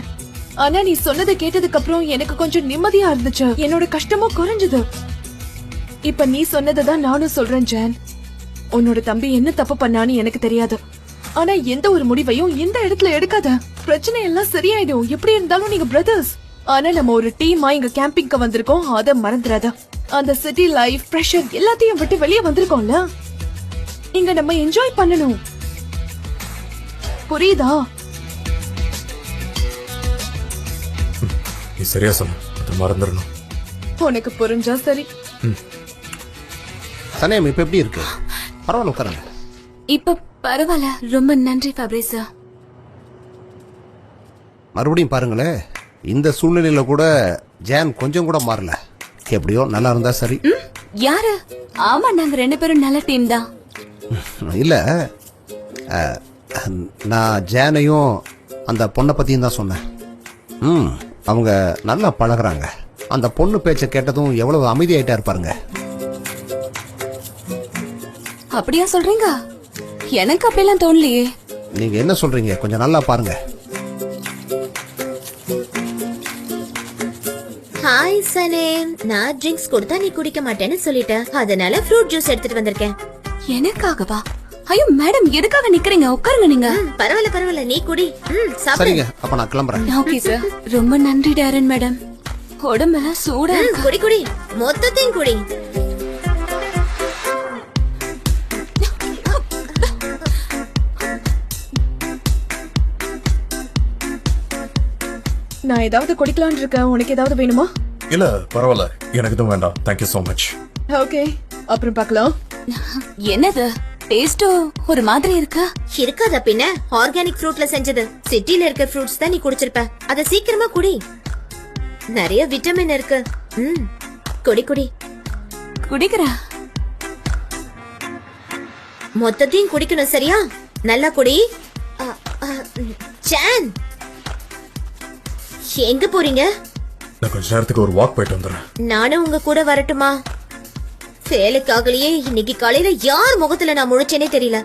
ஆனா நீ சொன்னதை கேட்டதுக்கு அப்புறம் எனக்கு கொஞ்சம் நிம்மதியா இருந்துச்சு. என்னோட கஷ்டமும் குறைஞ்சது. இப்ப நீ சொன்னதான் நானும் சொல்றேன் ஜான். உன்னோட தம்பி என்ன தப்பு பண்ணான்னு எனக்கு தெரியாது. ஆனா எந்த ஒரு முடிவையும் இந்த இடத்துல எடுக்காத. பிரச்சனை எல்லாம் சரியாயிடும். எப்படி இருந்தாலும் நீங்க பிரதர்ஸ். ஆனா நம்ம ஒரு டீமா இங்க கேம்பிங்க்கு வந்திருக்கோம், அத மறந்துடாத. அந்த சிட்டி லைஃப் பிரஷர் எல்லாத்தையும் விட்டு வெளியே வந்திருக்கோம்ல, இங்க நம்ம என்ஜாய் பண்ணணும். புரியுதா? நீ சரியா சொன்ன, அதை மறந்துடணும். உனக்கு புரிஞ்சா சரி. சனேம் இப்ப எப்படி இருக்கு? பரவாயில்ல, உட்காருங்க. இப்ப பரவாயில்ல. ரொம்ப நன்றி ஃபேப்ரிஸ். மறுபடியும் பாருங்களேன், இந்த சூழ்நிலையில கூட ஜான் கொஞ்சம் கூட மாறல. எப்படியோ நல்லா இருந்தா சரி. யாரு? ஆமா, நாங்க 2 பேரும் நல்ல டீம் தான். இல்ல, நான் ஜானையும் அந்த பொண்ணை பத்தியும் தான் சொன்னேன். அவங்க நல்லா பழகுறாங்க. அந்த பொண்ணு பேச்ச கேட்டதும் எவ்வளவு அமைதியாயிட்டா இருப்பாருங்க. அப்படியா சொல்றீங்க? எனக்கு அப்படியெல்லாம் தோணலையே. நீங்க என்ன சொல்றீங்க? கொஞ்சம் நல்லா பாருங்க. ஹாய் சனேம், நான் ட்ரிங்க்ஸ் கொடுத்தா நீ குடிக்க மாட்டேன்னு சொல்லிட்டேன், அதனால ஃப்ரூட் ஜூஸ் எடுத்துட்டு வந்திருக்கேன். எனக்காகவா? ஐயோ மேடம், எதுக்காக நிக்கிறீங்க? உட்காருங்க நீங்க. பரவாயில்ல பரவாயில்ல, நீ குடி. சாப்பிடு. சரிங்க, அப்ப நான் கிளம்புறேன். Okay sir. ரொம்ப நன்றி டாரன் மேடம். உடம்பெல்லாம் சூடா இருக்கு. குடி குடி, மொத்தத்தையும் குடி. நான் ஏதாவது குடிக்கலாம்னு இருக்கேன். உனக்கு ஏதாவது வேணுமா? இல்ல பரவாயில்ல, எனக்கு எதுவும் வேண்டாம். Thank you so much. ஓகே, அப்புறம் பார்க்கலாம். என்னது டேஸ்டோ ஒரு மாதிரி இருக்கா? இருக்காதா பின்ன? ஆர்கானிக் ஃப்ரூட்ல செஞ்சது. சிட்டில இருக்க ஃப்ரூட்ஸ் தான் நீ குடிச்சிருப்ப. அத சீக்கிரமா குடி, நிறைய விட்டமின் இருக்கு. குடி குடி. குடிக்கிறா. மொத்தத்தையும் குடிக்கணும், சரியா? நல்லா குடி. ஜான், எங்க போறீங்க? நான் கொஞ்ச நேரத்துக்கு ஒரு வாக் போயிட்டு வந்துடுறேன். நானும் உங்க கூட வரட்டுமா? வேலைக்காகலையே இன்னைக்கு காலையில யார் முகத்துல நான் முழிச்சேனே தெரியல.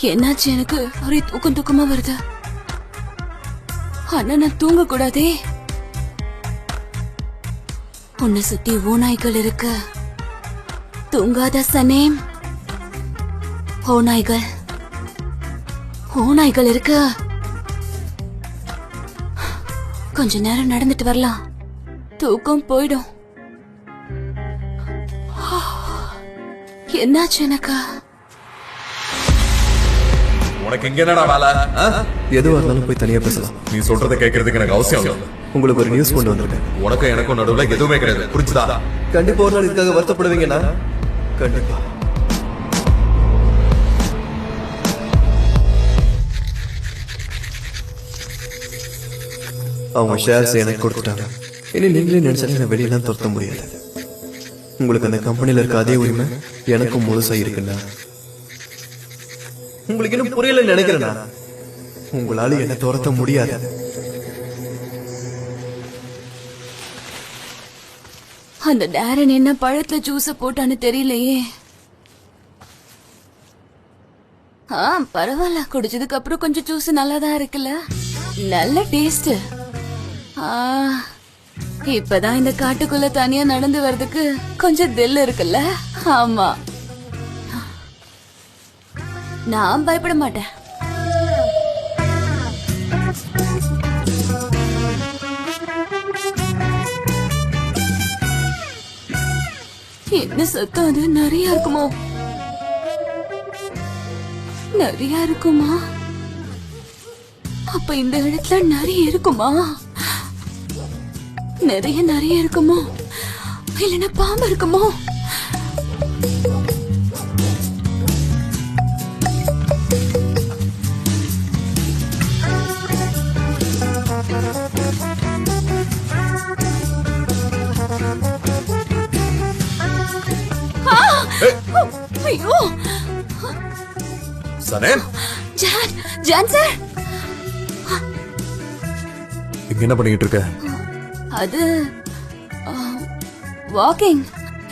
என்னாச்சு? எனக்கு ஒரே தூக்கமா வருது. ஆனா நான் தூங்க கூடாதே. உன்னை சுத்தி ஓநாய்கள் இருக்கு. தூங்காத சனேம். ஓநாய்கள் ஓநாய்கள் இருக்கு. கொஞ்ச நேரம் நடந்துட்டு வரலாம், தூக்கம் போயிடும். என்னாச்சு எனக்கு? உனக்கு இங்க என்னடா வேலை? எதுவாக இருந்தாலும் போய் தனியா பேசலாம். நீ சொல்றதை கேட்கறதுக்கு எனக்கு அவசியம் இல்லை. உங்களுக்கு ஒரு நியூஸ் கொண்டு வந்திருக்கேன். உனக்கும் எனக்கும் நடுவுல எதுவுமே கிடையாது, புரிஞ்சுதா? கண்டிப்பா ஒரு நாள் இதுக்காக வருத்தப்படுவீங்கண்ணா. கண்டிப்பா. அவங்க ஷேர்ஸ் எனக்கு கொடுத்துட்டாங்க. இனி நீங்களே நினைச்சாலும் என்ன வெளியெல்லாம் துரத்த முடியாது. உங்களுக்கு அந்த கம்பெனில இருக்க அதே உரிமை எனக்கும் முழுசா இருக்குண்ணா. உங்களுக்கு இன்னும் புரியல நினைக்கிறேன்னா, உங்களால என்ன துரத்த முடியாது. அந்த டேரன் என்ன பழத்துல ஜூஸ போட்டான்னு தெரியலையே. பரவாயில்ல, குடிச்சதுக்கு அப்புறம் கொஞ்சம் ஜூஸ் நல்லாதான் இருக்குல்ல, நல்ல டேஸ்ட். இப்பதான் இந்த காட்டுக்குள்ள தனியா நடந்து வர்றதுக்கு கொஞ்சம் தில் இருக்குல்ல. ஆமா, நான் பயப்பட மாட்டேன். என்ன சத்தம் அது? நிறைய இருக்குமோ? நிறைய இருக்குமா? அப்ப இந்த இடத்துல நிறைய இருக்குமா? நிறைய இருக்குமோ? இல்லைன்னா பாம்பு இருக்குமோ? ஐயோ சனே, ஜான் சார், இங்க என்ன பண்ணிட்டு இருக்க? அது வாக்கிங்.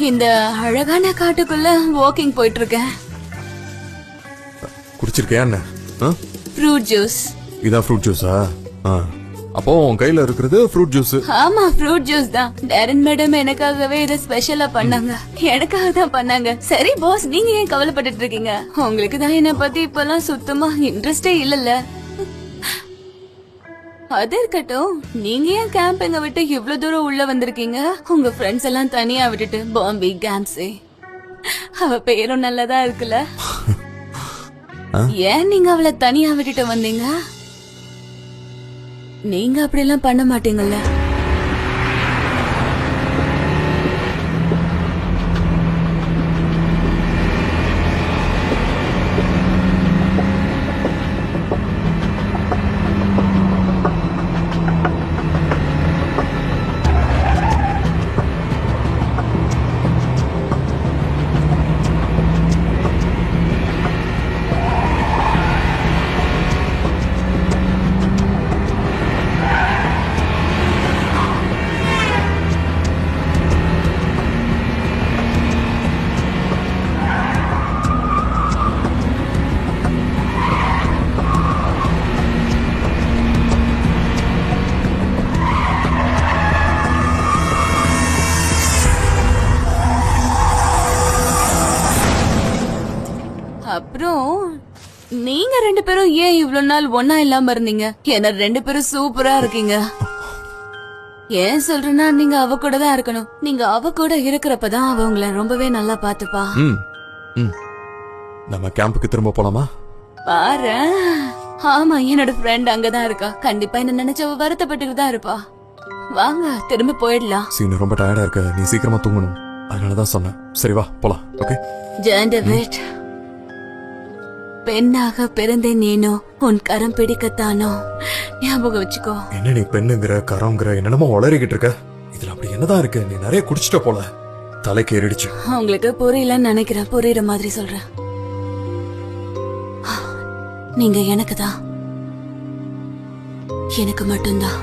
இந்த அழகான காட்டுக்குள்ள வாக்கிங் போயிட்டு இருக்கேன். குடிச்சிருக்கியா என்ன? Fruit juice. இதான் ஃப்ரூட் ஜூஸா? அப்போ உன் கையில இருக்கிறது ஃப்ரூட் ஜூஸ்? ஆமா, ஃப்ரூட் ஜூஸ் தான். டேரன் மேடம் எனக்காகவே இதை ஸ்பெஷலா பண்ணாங்க. எனக்காக தான் பண்ணாங்க. சரி பாஸ், நீங்க ஏன் கவலைப்பட்டுட்டு இருக்கீங்க? உங்களுக்கு தான் என்ன பத்தி இப்பெல்லாம் சுத்தமா இன்ட்ரெஸ்டே இல்லல்ல. அது இருக்கட்டும், நீங்க ஏன் கேம்பிங்க விட்டு இவ்வளவு தூரம் உள்ள வந்திருக்கீங்க? உங்க ஃப்ரெண்ட்ஸ் எல்லாம் தனியா விட்டுட்டு பாம்பி கேம்ஸே, அவ பேரும் நல்லதா இருக்குல்ல. ஏன் நீங்க அவளை தனியா விட்டுட்டு வந்தீங்க? நீங்க அப்படி எல்லாம் பண்ண மாட்டீங்கல்ல. அப்புறம் நீங்க ரெண்டு பேரும் ஏன் இவ்வளவு நாள் ஒன்னா இல்லாம இருந்தீங்க? ஏன்னா ரெண்டு பேரும் சூப்பரா இருக்கீங்க. ஏன் சொல்றேன்னா, நீங்க அவ கூட தான் இருக்கணும். நீங்க அவ கூட இருக்கிறப்பதான் அவ உங்களை ரொம்பவே நல்லா பாத்துப்பா. நம்ம கேம்புக்கு திரும்ப போலாமா? பாரு, ஆமா, என்னோட ஃப்ரெண்ட் அங்கதான் இருக்கா. கண்டிப்பா என்ன நினைச்ச வருத்தப்பட்டுட்டு தான் இருப்பா. வாங்க, திரும்ப போயிடலாம். சீனு ரொம்ப டயர்டா இருக்க, நீ சீக்கிரமா தூங்கணும். அதனாலதான் சொன்னேன். சரி வா போலாம். ஓகே ஜாண்டவிட், பெண்ணாக பிறந்தேன் நீனோ, உன் கரம் பிடிக்கத்தானோ. ஞாபகம் வச்சுக்கோ. என்ன நீ பெண்ணுங்கிற கரம்ங்கிற என்னென்னமோ வளரிக்கிட்டு இருக்க? இதுல அப்படி என்னதான் இருக்கு? நீ நிறைய குடிச்சிட்ட போல, தலைக்கு ஏறிடுச்சு. உங்களுக்கு புரியலன்னு நினைக்கிறேன். புரியுற மாதிரி சொல்றேன். நீங்க எனக்கு தான், எனக்கு மட்டும்தான்.